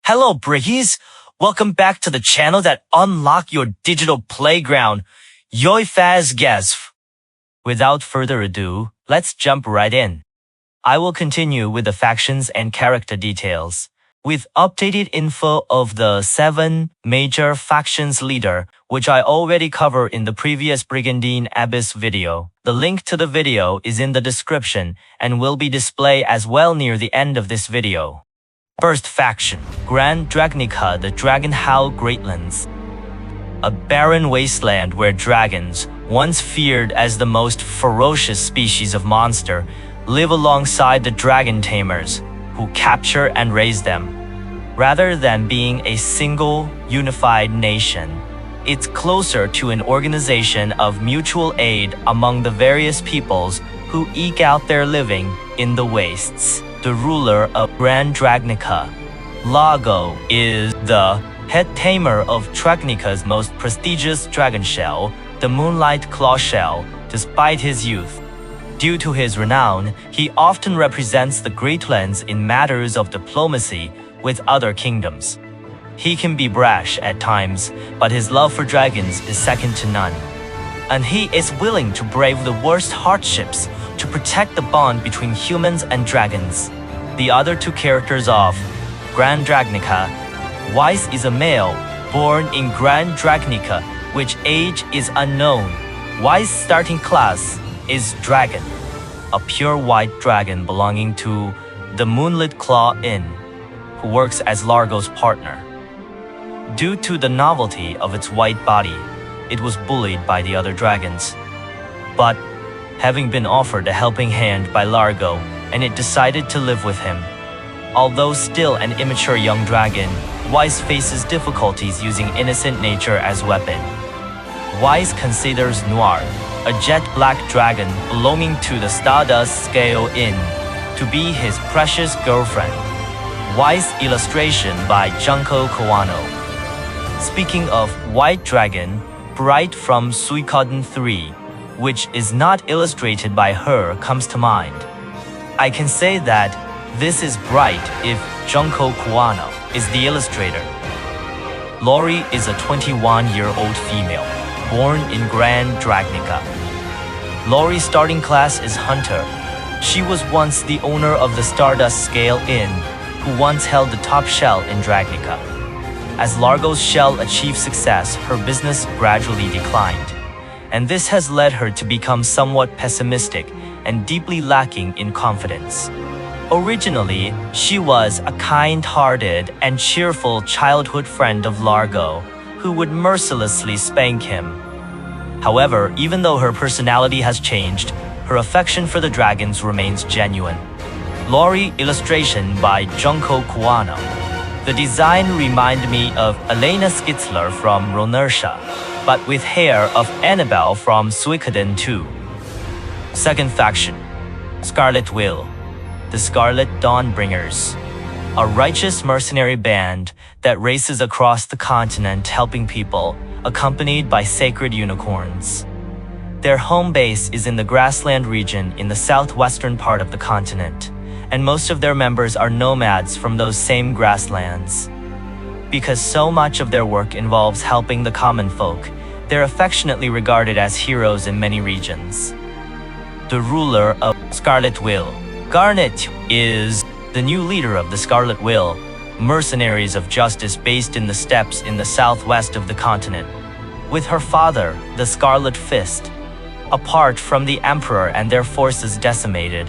Hello, Briggies! Welcome back to the channel that unlock your digital playground. Yoi Faz Gesv. Without further ado, let's jump right in. I will continue with the factions and character details. With updated info of the 7 major factions leader, which I already covered in the previous Brigandine Abyss video. The link to the video is in the description and will be displayed as well near the end of this video. First faction, Grand Dragnica, the Dragon Howl Greatlands. A barren wasteland where dragons, once feared as the most ferocious species of monster, live alongside the dragon tamers, who capture and raise them. Rather than being a single, unified nation, it's closer to an organization of mutual aid among the various peoples who eke out their living in the wastes. The ruler of Grand Dragnica, Largo, is the head tamer of Dragnica's most prestigious dragon shell, the Moonlight Claw Shell, despite his youth. Due to his renown, he often represents the Greatlands in matters of diplomacy with other kingdoms. He can be brash at times, but his love for dragons is second to none. And he is willing to brave the worst hardships to protect the bond between humans and dragons. The other 2 characters of Grand Dragnica. Weiss is a male, born in Grand Dragnica, which age is unknown. Weiss' starting class is Dragon, a pure white dragon belonging to the Moonlit Claw Inn, who works as Largo's partner. Due to the novelty of its white body, it was bullied by the other dragons. But, having been offered a helping hand by Largo, and it decided to live with him. Although still an immature young dragon, Weiss faces difficulties using innocent nature as weapon. Weiss considers Noir, a jet black dragon belonging to the Stardust Scale Inn, to be his precious girlfriend. Weiss illustration by Junko Kawano. Speaking of White Dragon, Bright from Suikoden 3, which is not illustrated by her, comes to mind. I can say that this is Bright if Junko Kawano is the illustrator. Lori is a 21-year-old female, born in Grand Dragnica. Lori's starting class is Hunter. She was once the owner of the Stardust Scale Inn, who once held the top shell in Dragnica. As Largo's shell achieved success, her business gradually declined, and this has led her to become somewhat pessimistic and deeply lacking in confidence. Originally, she was a kind-hearted and cheerful childhood friend of Largo, who would mercilessly spank him. However, even though her personality has changed, her affection for the dragons remains genuine. Lori illustration by Junko Kawano. The design reminded me of Elena Skitzler from Ronersha, but with hair of Annabelle from Suikoden 2. Second faction, Scarlet Will, the Scarlet Dawnbringers, a righteous mercenary band that races across the continent helping people, accompanied by sacred unicorns. Their home base is in the grassland region in the southwestern part of the continent, and most of their members are nomads from those same grasslands. Because so much of their work involves helping the common folk, they're affectionately regarded as heroes in many regions. The ruler of Scarlet Will, Garnet, is the new leader of the Scarlet Will, mercenaries of justice based in the steppes in the southwest of the continent. With her father, the Scarlet Fist, apart from the Emperor and their forces decimated,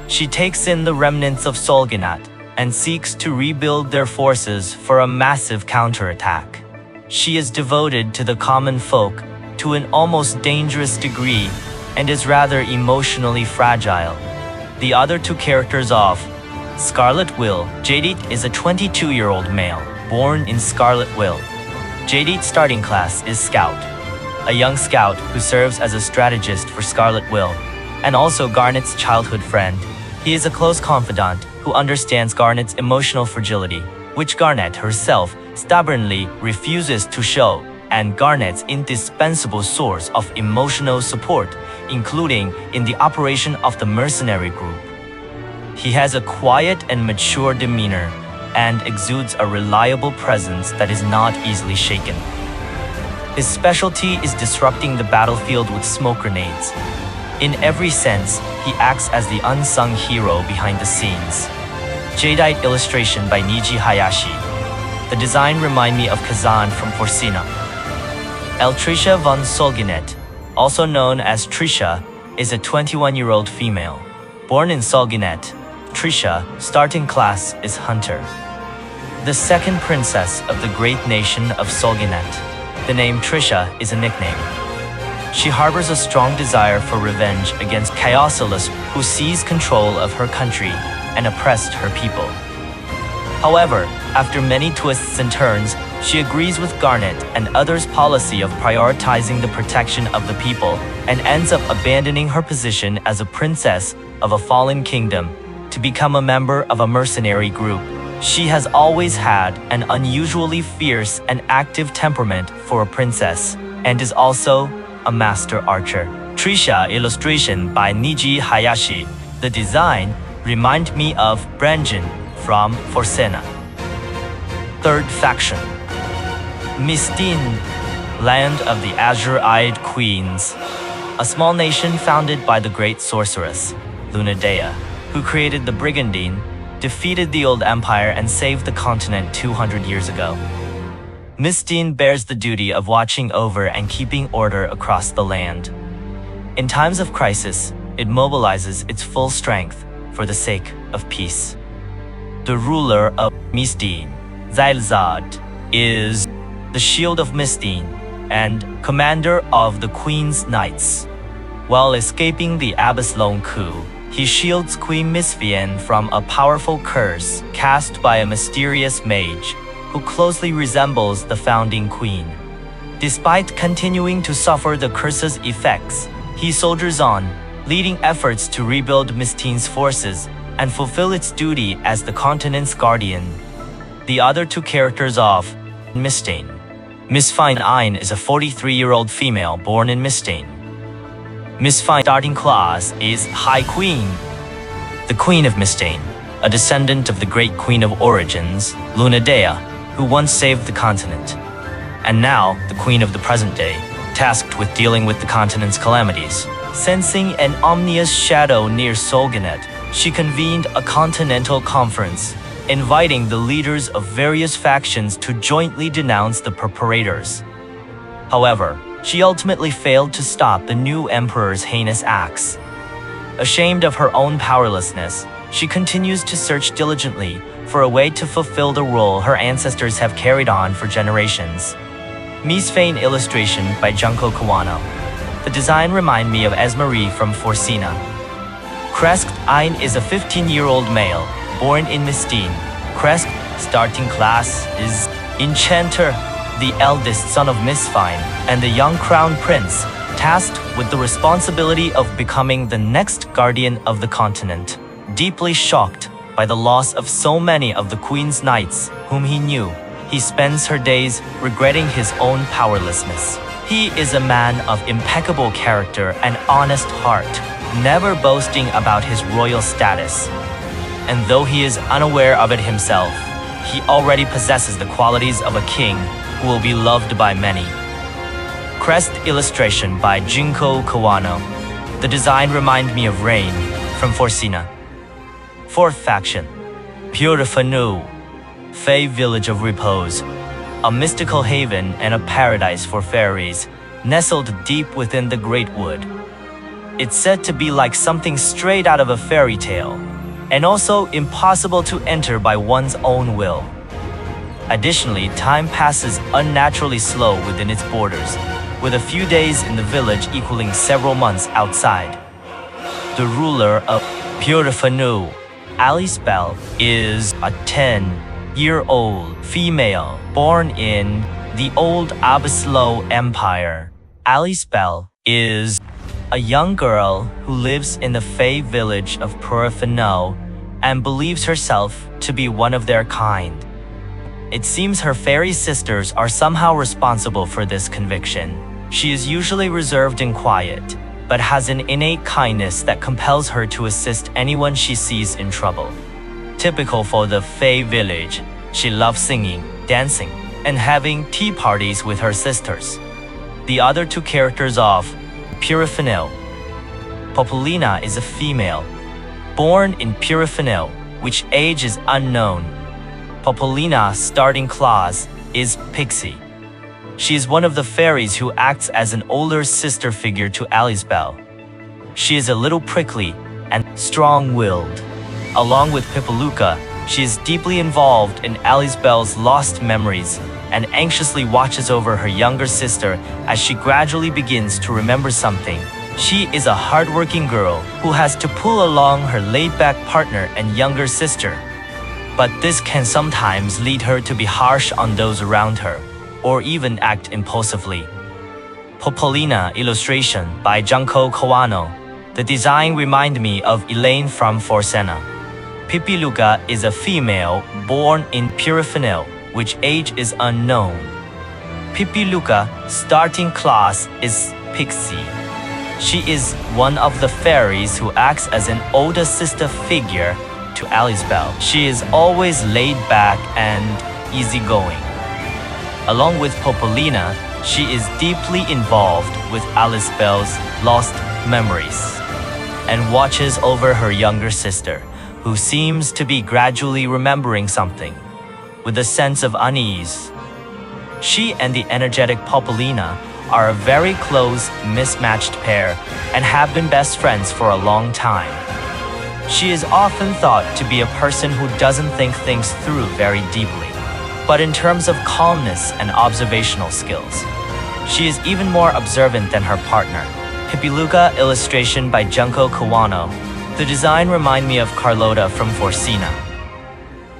she takes in the remnants of Solganat and seeks to rebuild their forces for a massive counterattack. She is devoted to the common folk to an almost dangerous degree and is rather emotionally fragile. The other 2 characters of Scarlet Will. Jadit is a 22-year-old male, born in Scarlet Will. Jadit's starting class is Scout, a young scout who serves as a strategist for Scarlet Will, and also Garnet's childhood friend. He is a close confidant who understands Garnet's emotional fragility, which Garnet herself stubbornly refuses to show, and Garnet's indispensable source of emotional support, including in the operation of the mercenary group. He has a quiet and mature demeanor, and exudes a reliable presence that is not easily shaken. His specialty is disrupting the battlefield with smoke grenades. In every sense, he acts as the unsung hero behind the scenes. Jadeite illustration by Niji Hayashi. The design reminds me of Kazan from Forcina. Trisha von Solgenet, also known as Trisha, is a 21-year-old female. Born in Solgenet, Trisha, starting class is Hunter. The second princess of the great nation of Solgenet. The name Trisha is a nickname. She harbors a strong desire for revenge against Chaosalus, who seized control of her country and oppressed her people. However, after many twists and turns, she agrees with Garnet and others' policy of prioritizing the protection of the people and ends up abandoning her position as a princess of a fallen kingdom to become a member of a mercenary group. She has always had an unusually fierce and active temperament for a princess, and is also a master archer. Trisha illustration by Niji Hayashi. The design reminds me of Brigandine from Forcena. Third faction. Mystine, land of the azure-eyed queens. A small nation founded by the great sorceress, Lunadea, who created the Brigandine, defeated the old empire and saved the continent 200 years ago. Mystine bears the duty of watching over and keeping order across the land. In times of crisis, it mobilizes its full strength for the sake of peace. The ruler of Mystine, Zailzad, is the shield of Mystine and commander of the Queen's Knights. While escaping the Abbaslone coup, he shields Queen Misfian from a powerful curse cast by a mysterious mage who closely resembles the founding queen. Despite continuing to suffer the curse's effects, he soldiers on, leading efforts to rebuild Mystine's forces and fulfill its duty as the continent's guardian. The other two characters of Mystine. Misfine is a 43-year-old female born in Mystine. Misfine's starting class is High Queen. The Queen of Mystine, a descendant of the great Queen of Origins, Lunadea, who once saved the continent, and now the Queen of the present day, tasked with dealing with the continent's calamities. Sensing an ominous shadow near Solgenet, she convened a continental conference, inviting the leaders of various factions to jointly denounce the perpetrators. However, she ultimately failed to stop the new emperor's heinous acts. Ashamed of her own powerlessness, she continues to search diligently for a way to fulfill the role her ancestors have carried on for generations. Misfane illustration by Junko Kawano. The design reminds me of Esmerie from Forcina. Kresk Ein is a 15-year-old male, born in Mystine. Kresk, starting class is Enchanter, the eldest son of Misfine, and the young crown prince, tasked with the responsibility of becoming the next guardian of the continent. Deeply shocked by the loss of so many of the Queen's Knights whom he knew, he spends her days regretting his own powerlessness. He is a man of impeccable character and honest heart, never boasting about his royal status. And though he is unaware of it himself, he already possesses the qualities of a king who will be loved by many. Crest illustration by Junko Kawano. The design reminds me of Rain from Forcina. Fourth faction. Purifanu, Fey Village of Repose. A mystical haven and a paradise for fairies, nestled deep within the Great Wood. It's said to be like something straight out of a fairy tale, and also impossible to enter by one's own will. Additionally, time passes unnaturally slow within its borders, with a few days in the village equaling several months outside. The ruler of Purifanu, Alice Bell, is a 10-year-old female born in the old Abaslo Empire. Alice Bell is a young girl who lives in the Fey village of Purifanu and believes herself to be one of their kind. It seems her fairy sisters are somehow responsible for this conviction. She is usually reserved and quiet, but has an innate kindness that compels her to assist anyone she sees in trouble. typical for the Fey village. She loves singing, dancing, and having tea parties with her sisters. The other two characters of Purifinil. Popolina is a female, born in Purifinil, which age is unknown. Popolina's starting class is Pixie. She is one of the fairies who acts as an older sister figure to Alicebelle. She is a little prickly and strong-willed. Along with Pippaluca, she is deeply involved in Alicebelle's lost memories and anxiously watches over her younger sister as she gradually begins to remember something. She is a hardworking girl who has to pull along her laid-back partner and younger sister. But this can sometimes lead her to be harsh on those around her, or even act impulsively. Popolina illustration by Junko Kawano. The design reminds me of Elaine from Forcena. Pippaluca is a female born in Purifinil, which age is unknown. Pippaluca's starting class is Pixie. She is one of the fairies who acts as an older sister figure to Alicebelle. She is always laid back and easygoing. Along with Popolina, she is deeply involved with Alicebelle's lost memories and watches over her younger sister, who seems to be gradually remembering something, with a sense of unease. She and the energetic Popolina are a very close, mismatched pair and have been best friends for a long time. She is often thought to be a person who doesn't think things through very deeply, but in terms of calmness and observational skills, she is even more observant than her partner. Pippaluca illustration by Junko Kawano. The design reminds me of Carlotta from Forcena.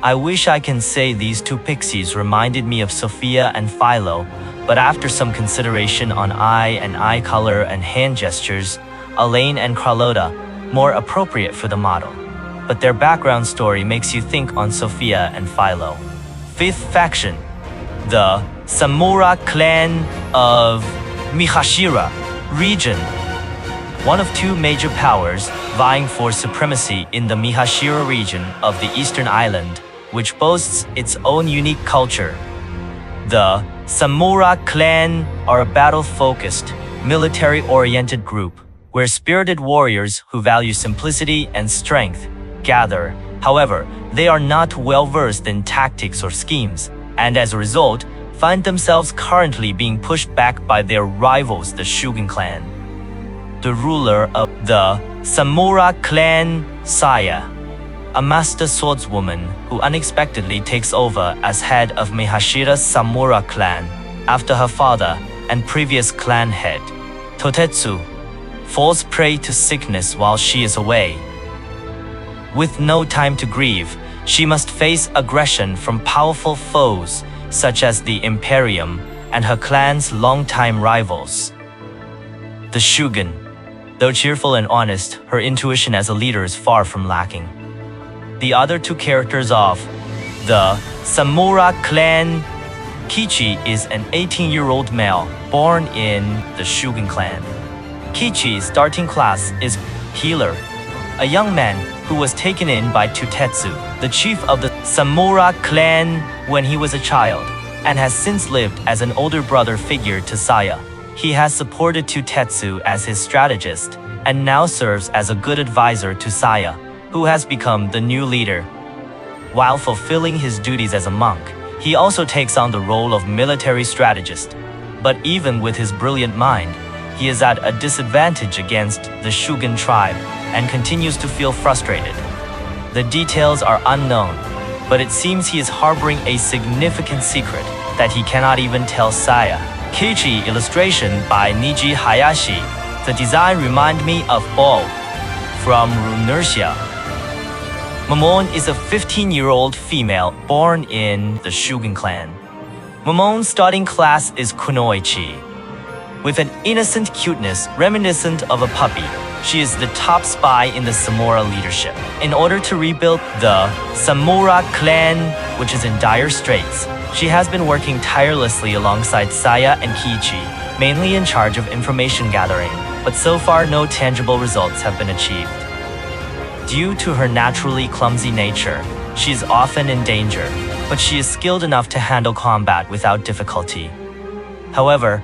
I wish I can say these two pixies reminded me of Sophia and Philo, but after some consideration on eye and eye color and hand gestures, Elaine and Carlotta more appropriate for the model. But their background story makes you think on Sophia and Philo. Fifth faction, the Samura clan of Mihashira region. One of two major powers vying for supremacy in the Mihashira region of the Eastern Island, which boasts its own unique culture. The Samura clan are a battle-focused, military-oriented group, where spirited warriors who value simplicity and strength gather. However, they are not well-versed in tactics or schemes, and as a result, find themselves currently being pushed back by their rivals, the Shugen clan. The ruler of the Samura clan, Saya, a master swordswoman who unexpectedly takes over as head of Mihashira's Samura clan after her father and previous clan head, Totetsu, falls prey to sickness while she is away. With no time to grieve, she must face aggression from powerful foes such as the Imperium and her clan's longtime rivals, the Shugen. Though cheerful and honest, her intuition as a leader is far from lacking. The other two characters of the Samura clan, Kichi is an 18-year-old male born in the Shugen clan. Kichi's starting class is Healer, a young man who was taken in by Tutetsu, the chief of the Samura clan, when he was a child, and has since lived as an older brother figure to Saya. He has supported Tutetsu as his strategist and now serves as a good advisor to Saya, who has become the new leader. While fulfilling his duties as a monk, he also takes on the role of military strategist. But even with his brilliant mind, he is at a disadvantage against the Shugen tribe and continues to feel frustrated. The details are unknown, but it seems he is harboring a significant secret that he cannot even tell Saya. Kichi illustration by Niji Hayashi. The design reminds me of Bo from Runertia. Momon is a 15-year-old female born in the Shugen clan. Momon's starting class is Kunoichi. With an innocent cuteness reminiscent of a puppy, she is the top spy in the Samura leadership. In order to rebuild the Samura clan, which is in dire straits, she has been working tirelessly alongside Saya and Kichi, mainly in charge of information gathering, but so far no tangible results have been achieved. Due to her naturally clumsy nature, She is often in danger, but she is skilled enough to handle combat without difficulty. However,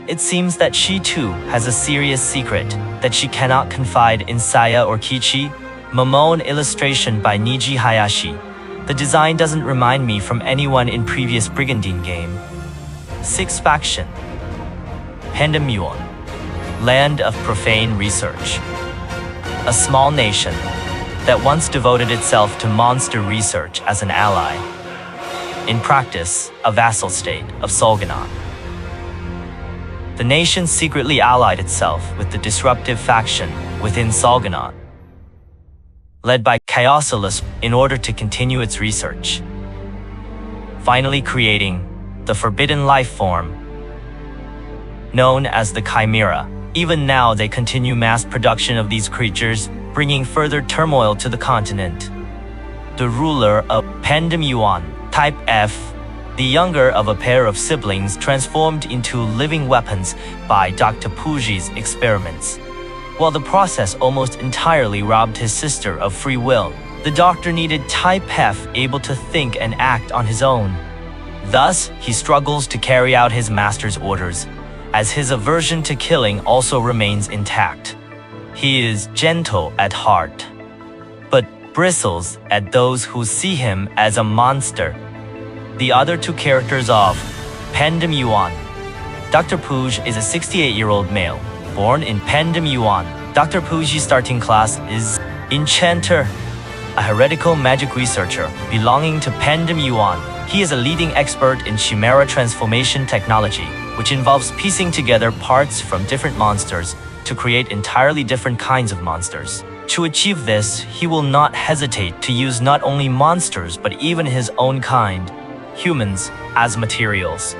it seems that she too has a serious secret that she cannot confide in Saya or Kichi. Momon illustration by Niji Hayashi. The design doesn't remind me from anyone in previous Brigandine game. 6th faction. Pendamuon. Land of profane research. A small nation that once devoted itself to monster research as an ally. In practice, a vassal state of Solganon. The nation secretly allied itself with the disruptive faction within Solganon, led by Chaosolus, in order to continue its research, finally creating the forbidden life form known as the Chimera. Even now they continue mass production of these creatures, bringing further turmoil to the continent. The ruler of Pendamuon, Type F, the younger of a pair of siblings transformed into living weapons by Dr. Puji's experiments. While the process almost entirely robbed his sister of free will, the doctor needed Type F able to think and act on his own. Thus, he struggles to carry out his master's orders, as his aversion to killing also remains intact. He is gentle at heart, but bristles at those who see him as a monster. The other two characters of Pendamuon. Dr. Puj is a 68-year-old male, born in Pendamuon. Dr. Puji's starting class is Enchanter, a heretical magic researcher belonging to Pendamuon. He is a leading expert in Chimera transformation technology, which involves piecing together parts from different monsters to create entirely different kinds of monsters. To achieve this, he will not hesitate to use not only monsters but even his own kind, humans, as materials.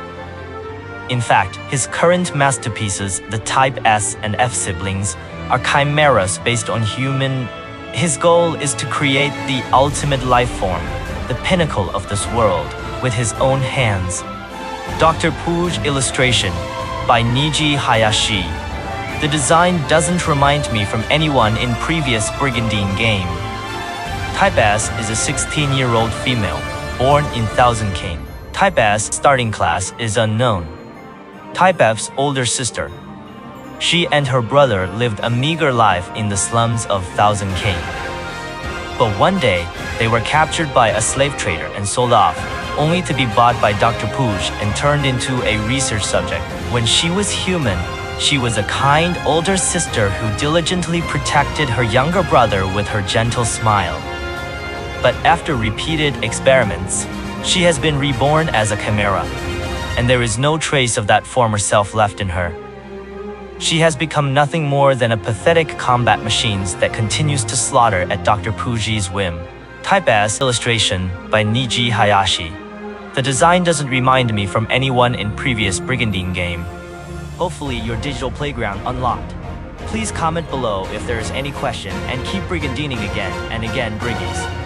In fact, his current masterpieces, the Type S and F siblings, are chimeras based on human. His goal is to create the ultimate life form, the pinnacle of this world, with his own hands. Dr. Puj illustration by Niji Hayashi. The design doesn't remind me from anyone in previous Brigandine game. Type S is a 16-year-old female, born in Thousand King. Type S starting class is unknown. Type F's older sister. She and her brother lived a meager life in the slums of Thousand King. But one day, they were captured by a slave trader and sold off, only to be bought by Dr. Puj and turned into a research subject. When she was human, she was a kind older sister who diligently protected her younger brother with her gentle smile. But after repeated experiments, she has been reborn as a chimera, and there is no trace of that former self left in her. She has become nothing more than a pathetic combat machine that continues to slaughter at Dr. Puji's whim. Type S illustration by Niji Hayashi. The design doesn't remind me from anyone in previous Brigandine game. Hopefully your digital playground unlocked. Please comment below if there is any question and keep Brigandining again and again, Briggies.